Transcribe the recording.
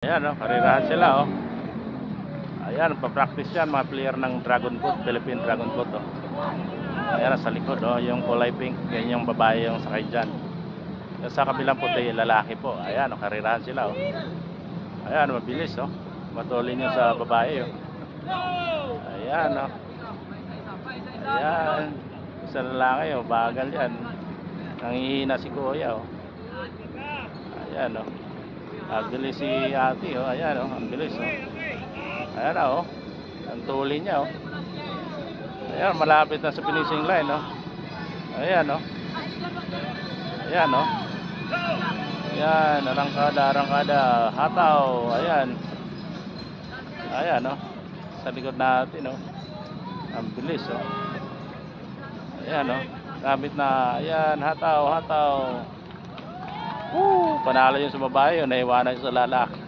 Ayan, oh, karirahan sila, oh. Ayan, pa-practice yan, mga player ng Dragon Boat, Philippine Dragon Boat, oh. Ayan, sa likod, oh, yung kulay pink, yan yung babae yung sakay dyan. Yung sa kabilang puti, lalaki po. Ayan, oh, karirahan sila, oh. Ayan, mabilis, oh. Matulin yung sa babae, oh. Ayan, oh. Ayan, sa lalaki, oh, bagal yan. Nangihina si kuya, oh. Ayan, oh. Ang bilis si ate, oh. Ayan, oh. Ang bilis, oh. Ayan na, oh. Ang tuli niya, oh. Ayan, malapit na sa finishing line, oh. Ayan, oh. Ayan, oh. Ayan, arangkada. Hataw. Ayan. Ayan, oh. Sa likod natin, oh. Ang bilis, oh. Ayan, oh. Gamit na. Ayan, hataw. Panalo yung sa babae, oh. Naiwanan sa lalaki.